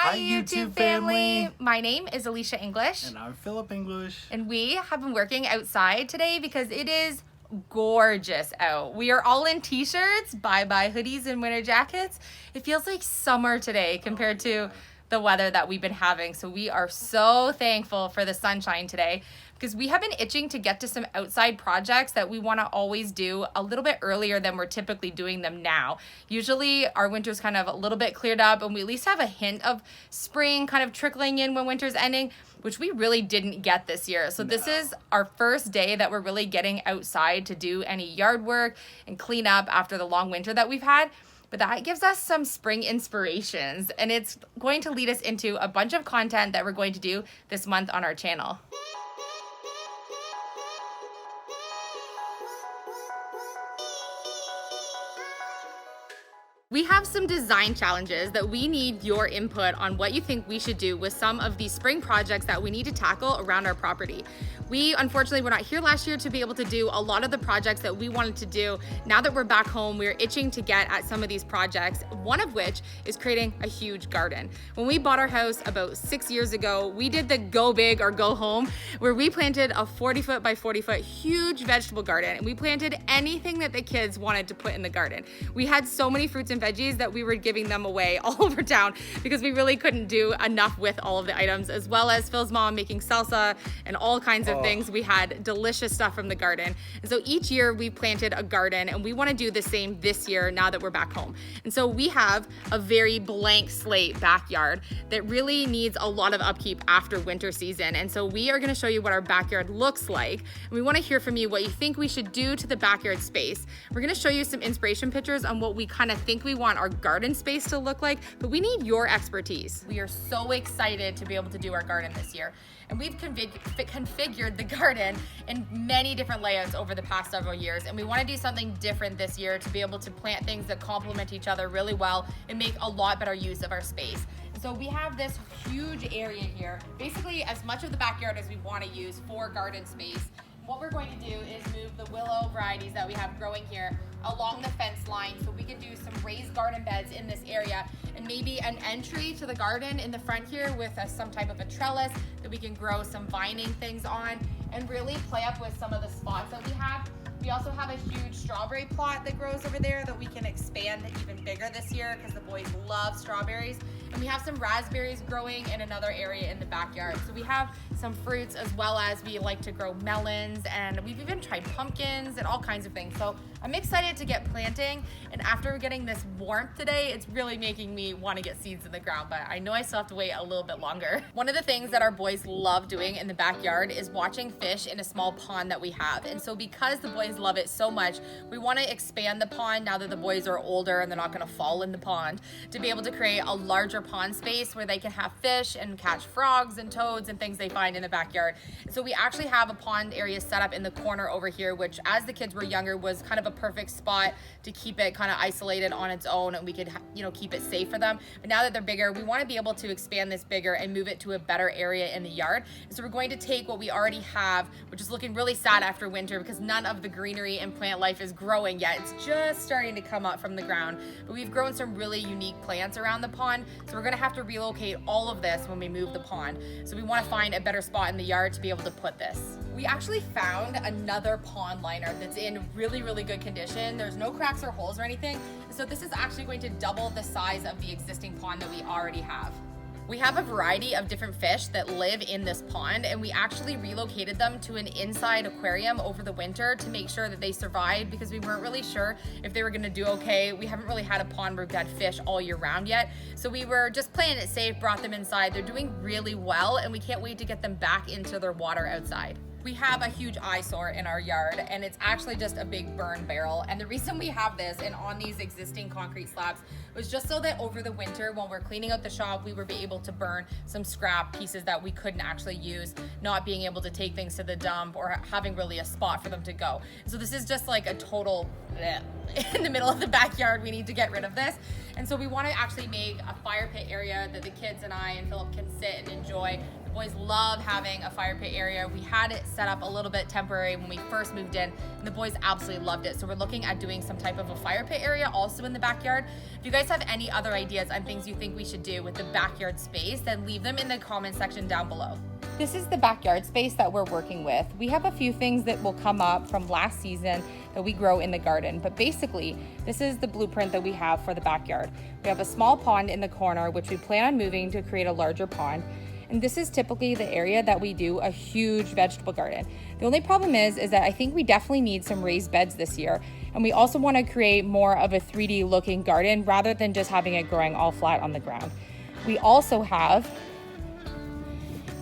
Hi, YouTube family. My name is Elysia English. And I'm Philip English. And we have been working outside today because it is gorgeous out. We are all in t-shirts, bye-bye hoodies and winter jackets. It feels like summer today compared to the weather that we've been having. So we are so thankful for the sunshine today because we have been itching to get to some outside projects that we want to always do a little bit earlier than we're typically doing them now. Usually our winter's kind of a little bit cleared up and we at least have a hint of spring kind of trickling in when winter's ending, which we really didn't get this year. So this is our first day that we're really getting outside to do any yard work and clean up after the long winter that we've had. But that gives us some spring inspirations, and it's going to lead us into a bunch of content that we're going to do this month on our channel. We have some design challenges that we need your input on what you think we should do with some of these spring projects that we need to tackle around our property. We unfortunately were not here last year to be able to do a lot of the projects that we wanted to do. Now that we're back home, we're itching to get at some of these projects, one of which is creating a huge garden. When we bought our house about 6 years ago, we did the go big or go home, where we planted a 40-foot by 40-foot huge vegetable garden, and we planted anything that the kids wanted to put in the garden. We had so many fruits and veggies that we were giving them away all over town because we really couldn't do enough with all of the items, as well as Phil's mom making salsa and all kinds of things. We had delicious stuff from the garden. And so each year we planted a garden, and we want to do the same this year now that we're back home. And so we have a very blank slate backyard that really needs a lot of upkeep after winter season. And so we are going to show you what our backyard looks like. And we want to hear from you what you think we should do to the backyard space. We're going to show you some inspiration pictures on what we kind of think we want our garden space to look like, but we need your expertise. We are so excited to be able to do our garden this year. And we've configured the garden in many different layouts over the past several years. And we want to do something different this year to be able to plant things that complement each other really well and make a lot better use of our space. And so we have this huge area here, basically as much of the backyard as we want to use for garden space. What we're going to do is move the willow varieties that we have growing here along the fence line so we can do some raised garden beds in this area, and maybe an entry to the garden in the front here with some type of a trellis that we can grow some vining things on and really play up with some of the spots that we have. We also have a huge strawberry plot that grows over there that we can expand even bigger this year because the boys love strawberries. And we have some raspberries growing in another area in the backyard. So we have some fruits, as well as we like to grow melons, and we've even tried pumpkins and all kinds of things. So I'm excited to get planting, and after getting this warmth today, it's really making me want to get seeds in the ground, but I know I still have to wait a little bit longer. One of the things that our boys love doing in the backyard is watching fish in a small pond that we have. And so because the boys love it so much, we want to expand the pond now that the boys are older and they're not going to fall in the pond, to be able to create a larger pond space where they can have fish and catch frogs and toads and things they find in the backyard. So we actually have a pond area set up in the corner over here, which as the kids were younger was kind of a perfect spot to keep it kind of isolated on its own, and we could keep it safe for them. But now that they're bigger, we want to be able to expand this bigger and move it to a better area in the yard. So we're going to take what we already have, which is looking really sad after winter because none of the greenery and plant life is growing yet. It's just starting to come up from the ground, but we've grown some really unique plants around the pond. So we're going to have to relocate all of this when we move the pond. So we want to find a better spot in the yard to be able to put this. We actually found another pond liner that's in really, really good condition. There's no cracks or holes or anything. So this is actually going to double the size of the existing pond that we already have. We have a variety of different fish that live in this pond, and we actually relocated them to an inside aquarium over the winter to make sure that they survived because we weren't really sure if they were gonna do okay. We haven't really had a pond where we've had fish all year round yet. So we were just playing it safe, brought them inside. They're doing really well, and we can't wait to get them back into their water outside. We have a huge eyesore in our yard, and it's actually just a big burn barrel. And the reason we have this and on these existing concrete slabs was just so that over the winter, when we're cleaning out the shop, we would be able to burn some scrap pieces that we couldn't actually use, not being able to take things to the dump or having really a spot for them to go. So this is just like a total in the middle of the backyard. We need to get rid of this. And so we want to actually make a fire pit area that the kids and I and Philip can sit and enjoy. The boys love having a fire pit area. We had it set up a little bit temporary when we first moved in, and the boys absolutely loved it. So we're looking at doing some type of a fire pit area also in the backyard. If you guys have any other ideas on things you think we should do with the backyard space, then leave them in the comment section down below. This is the backyard space that we're working with. We have a few things that will come up from last season that we grow in the garden, but basically this is the blueprint that we have for the backyard. We have a small pond in the corner, which we plan on moving to create a larger pond. And this is typically the area that we do a huge vegetable garden. The only problem is that I think we definitely need some raised beds this year. And we also want to create more of a 3D looking garden rather than just having it growing all flat on the ground. We also have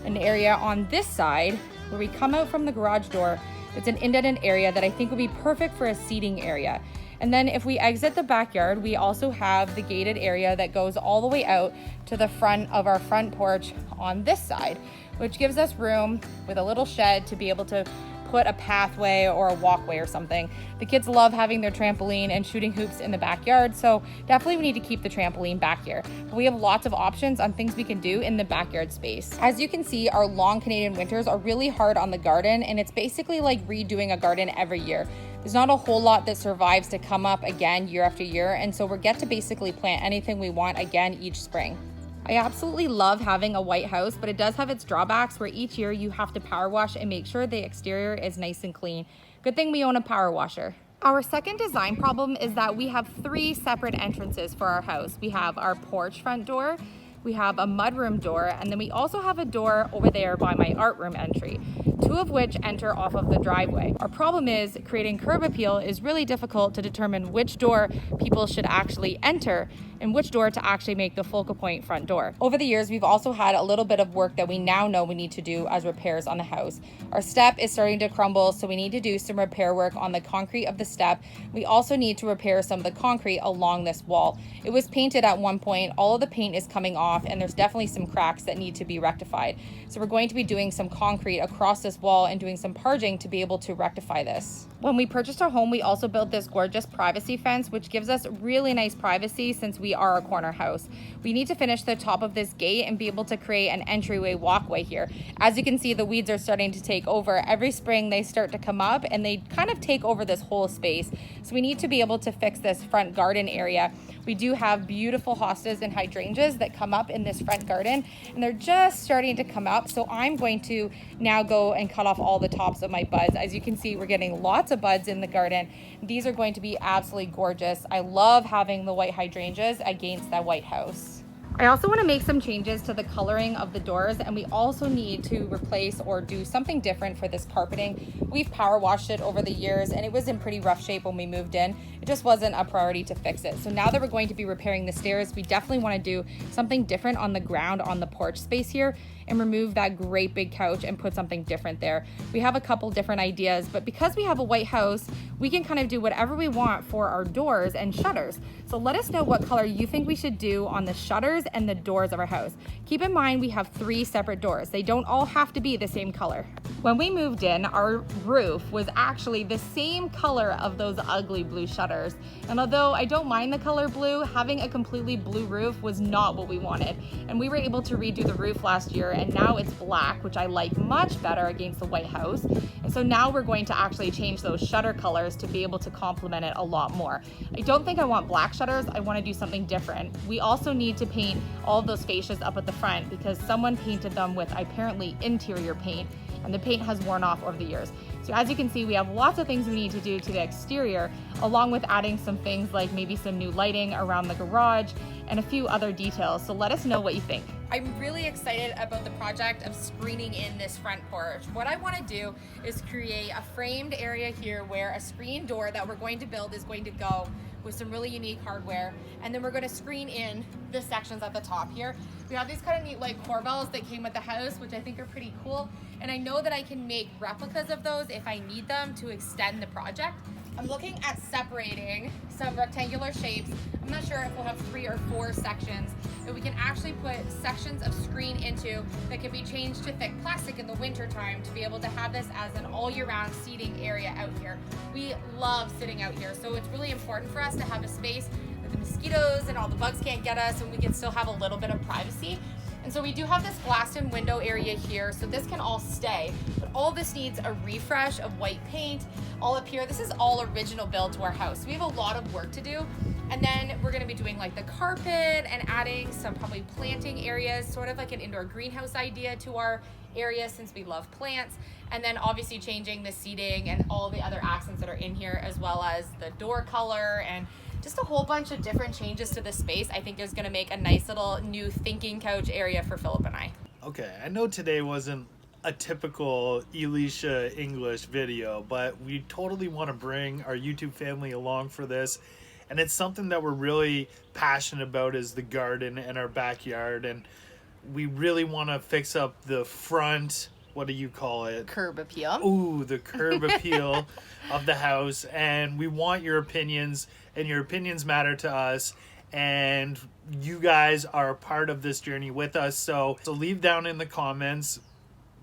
an area on this side where we come out from the garage door. It's an indented area that I think would be perfect for a seating area. And then if we exit the backyard, we also have the gated area that goes all the way out to the front of our front porch on this side, which gives us room with a little shed to be able to put a pathway or a walkway or something. The kids love having their trampoline and shooting hoops in the backyard, so definitely we need to keep the trampoline back here. But we have lots of options on things we can do in the backyard space. As you can see, our long Canadian winters are really hard on the garden, and it's basically like redoing a garden every year. There's not a whole lot that survives to come up again year after year, and so we get to basically plant anything we want again each spring. I absolutely love having a white house, but it does have its drawbacks where each year you have to power wash and make sure the exterior is nice and clean. Good thing we own a power washer. Our second design problem is that we have 3 separate entrances for our house. We have our porch front door, we have a mudroom door, and then we also have a door over there by my art room entry, 2 of which enter off of the driveway. Our problem is creating curb appeal is really difficult to determine which door people should actually enter and which door to actually make the focal point front door. Over the years, we've also had a little bit of work that we now know we need to do as repairs on the house. Our step is starting to crumble, so we need to do some repair work on the concrete of the step. We also need to repair some of the concrete along this wall. It was painted at one point, all of the paint is coming off, and there's definitely some cracks that need to be rectified. So we're going to be doing some concrete across this wall and doing some parging to be able to rectify this. When we purchased our home, we also built this gorgeous privacy fence, which gives us really nice privacy since we are a corner house. We need to finish the top of this gate and be able to create an entryway walkway here. As you can see, the weeds are starting to take over. Every spring they start to come up and they kind of take over this whole space. So we need to be able to fix this front garden area. We do have beautiful hostas and hydrangeas that come up in this front garden, and they're just starting to come up. So I'm going to now go and cut off all the tops of my buds. As you can see, we're getting lots of buds in the garden. These are going to be absolutely gorgeous. I love having the white hydrangeas against that white house. I also want to make some changes to the coloring of the doors, and we also need to replace or do something different for this carpeting. We've power washed it over the years and it was in pretty rough shape when we moved in. It just wasn't a priority to fix it. So now that we're going to be repairing the stairs, we definitely want to do something different on the ground on the porch space here and remove that great big couch and put something different there. We have a couple different ideas, but because we have a white house, we can kind of do whatever we want for our doors and shutters. So let us know what color you think we should do on the shutters and the doors of our house. Keep in mind we have 3 separate doors. They don't all have to be the same color. When we moved in, our roof was actually the same color of those ugly blue shutters. And although I don't mind the color blue, having a completely blue roof was not what we wanted. And we were able to redo the roof last year, and now it's black, which I like much better against the white house. And so now we're going to actually change those shutter colors to be able to complement it a lot more. I don't think I want black shutters. I want to do something different. We also need to paint all of those fascias up at the front because someone painted them with apparently interior paint, and the paint has worn off over the years. So as you can see, we have lots of things we need to do to the exterior, along with adding some things like maybe some new lighting around the garage and a few other details. So let us know what you think. I'm really excited about the project of screening in this front porch. What I want to do is create a framed area here where a screen door that we're going to build is going to go with some really unique hardware, and then we're going to screen in the sections at the top here. We have these kind of neat like corbels that came with the house, which I think are pretty cool, and I know that I can make replicas of those if I need them to extend the project. I'm looking at separating some rectangular shapes. I'm not sure if we'll have 3 or 4 sections that we can actually put sections of screen into that can be changed to thick plastic in the winter time to be able to have this as an all year round seating area out here. We love sitting out here, so it's really important for us to have a space that the mosquitoes and all the bugs can't get us, and we can still have a little bit of privacy. And so we do have this glassed in window area here, so this can all stay. But all this needs a refresh of white paint. All up here, this is all original build to our house. So we have a lot of work to do. And then we're gonna be doing like the carpet and adding some probably planting areas, sort of like an indoor greenhouse idea to our area since we love plants. And then obviously changing the seating and all the other accents that are in here, as well as the door color and just a whole bunch of different changes to the space. I think is gonna make a nice little new thinking couch area for Philip and I. Okay, I know today wasn't a typical Elysia English video, but we totally want to bring our YouTube family along for this. And it's something that we're really passionate about, is the garden and our backyard. And we really want to fix up the front, what do you call it? Curb appeal. Ooh, the curb appeal of the house. And we want your opinions, and your opinions matter to us. And you guys are a part of this journey with us. So leave down in the comments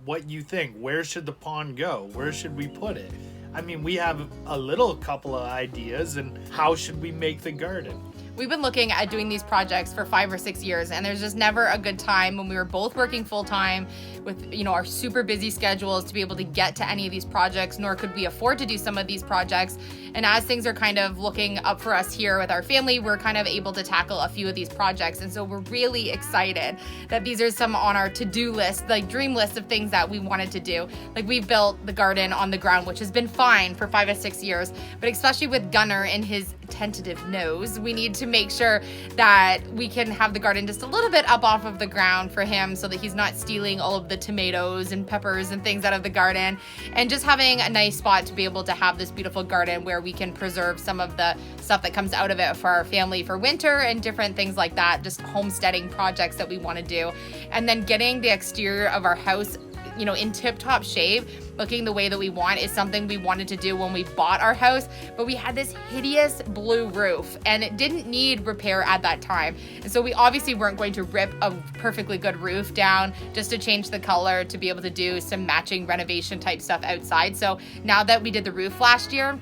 what you think. Where should the pond go? Where should we put it? I mean, we have a little couple of ideas, and how should we make the garden? We've been looking at doing these projects for 5 or 6 years, and there's just never a good time when we were both working full time with, you know, our super busy schedules to be able to get to any of these projects, nor could we afford to do some of these projects. And as things are kind of looking up for us here with our family, we're kind of able to tackle a few of these projects. And so we're really excited that these are some on our to-do list, like dream list of things that we wanted to do. Like we built the garden on the ground, which has been fine for 5 or 6 years, but especially with Gunnar and his tentative nose, we need to make sure that we can have the garden just a little bit up off of the ground for him so that he's not stealing all of the tomatoes and peppers and things out of the garden, and just having a nice spot to be able to have this beautiful garden where we can preserve some of the stuff that comes out of it for our family for winter and different things like that, just homesteading projects that we want to do. And then getting the exterior of our house, you know, in tip-top shape, looking the way that we want, is something we wanted to do when we bought our house, but we had this hideous blue roof and it didn't need repair at that time. And so we obviously weren't going to rip a perfectly good roof down just to change the color to be able to do some matching renovation type stuff outside. So now that we did the roof last year,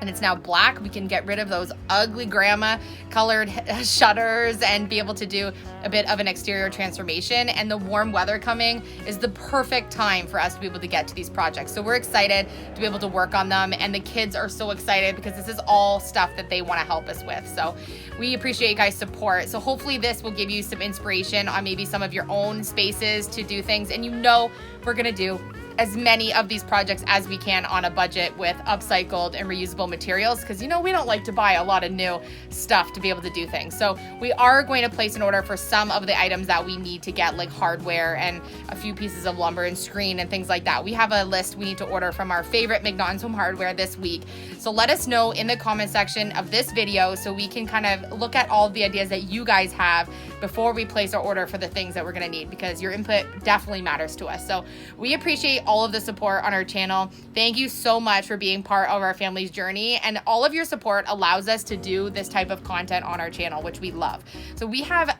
and it's now black, we can get rid of those ugly grandma colored shutters and be able to do a bit of an exterior transformation. And the warm weather coming is the perfect time for us to be able to get to these projects. So we're excited to be able to work on them, and the kids are so excited because this is all stuff that they want to help us with. So we appreciate you guys' support. So hopefully this will give you some inspiration on maybe some of your own spaces to do things. And you know, we're gonna do as many of these projects as we can on a budget with upcycled and reusable materials, because you know we don't like to buy a lot of new stuff to be able to do things. So we are going to place an order for some of the items that we need to get, like hardware and a few pieces of lumber and screen and things like that. We have a list we need to order from our favorite McNaughton's Home Hardware this week. So let us know in the comment section of this video so we can kind of look at all the ideas that you guys have before we place our order for the things that we're gonna need, because your input definitely matters to us. So we appreciate all of the support on our channel. Thank you so much for being part of our family's journey, and all of your support allows us to do this type of content on our channel, which we love. So we have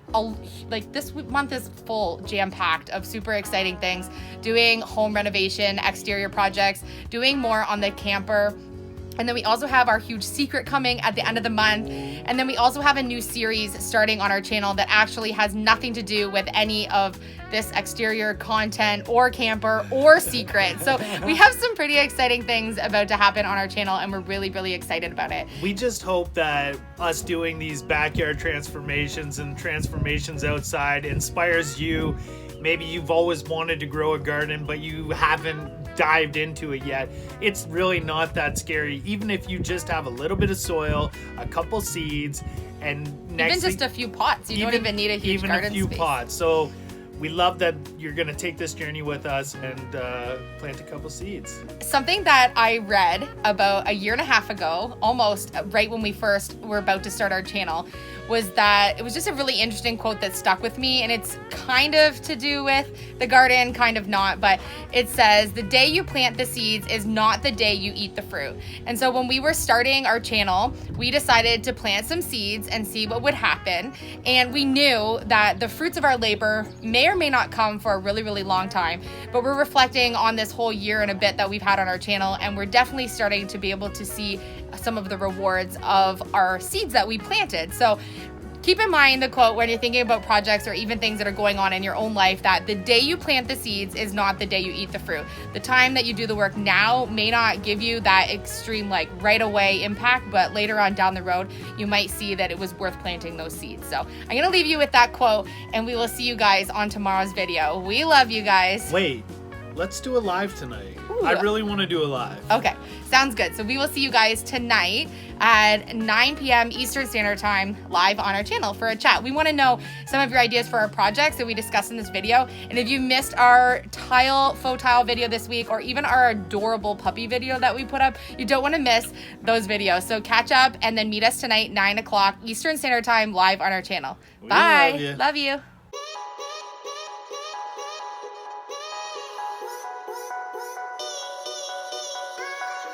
this month is full, jam-packed of super exciting things, doing home renovation, exterior projects, doing more on the camper. And then we also have our huge secret coming at the end of the month. And then we also have a new series starting on our channel that actually has nothing to do with any of this exterior content or camper or secret. So we have some pretty exciting things about to happen on our channel, and we're really, really excited about it. We just hope that us doing these backyard transformations and transformations outside inspires you. Maybe you've always wanted to grow a garden, but you haven't dived into it yet. It's really not that scary. Even if you just have a little bit of soil, a couple seeds, and even just a few pots. You don't even need a huge garden space. Even a few pots. So we love that you're going to take this journey with us and plant a couple seeds. Something that I read about a year and a half ago, almost right when we first were about to start our channel, was that it was just a really interesting quote that stuck with me, and it's kind of to do with the garden, kind of not, but it says, the day you plant the seeds is not the day you eat the fruit. And so when we were starting our channel, we decided to plant some seeds and see what would happen. And we knew that the fruits of our labor may or may not come for a really, really long time, but we're reflecting on this whole year and a bit that we've had on our channel, and we're definitely starting to be able to see some of the rewards of our seeds that we planted. So keep in mind the quote when you're thinking about projects or even things that are going on in your own life, that the day you plant the seeds is not the day you eat the fruit. The time that you do the work now may not give you that extreme, like right away impact, but later on down the road, you might see that it was worth planting those seeds. So I'm gonna leave you with that quote, and we will see you guys on tomorrow's video. We love you guys. Wait, let's do a live tonight. Ooh. I really want to do a live. Okay, sounds good. So we will see you guys tonight at 9 p.m. Eastern Standard Time live on our channel for a chat. We want to know some of your ideas for our projects that we discussed in this video. And if you missed our faux tile video this week, or even our adorable puppy video that we put up, you don't want to miss those videos. So catch up and then meet us tonight, 9 o'clock Eastern Standard Time live on our channel. Bye. Love you. Love you.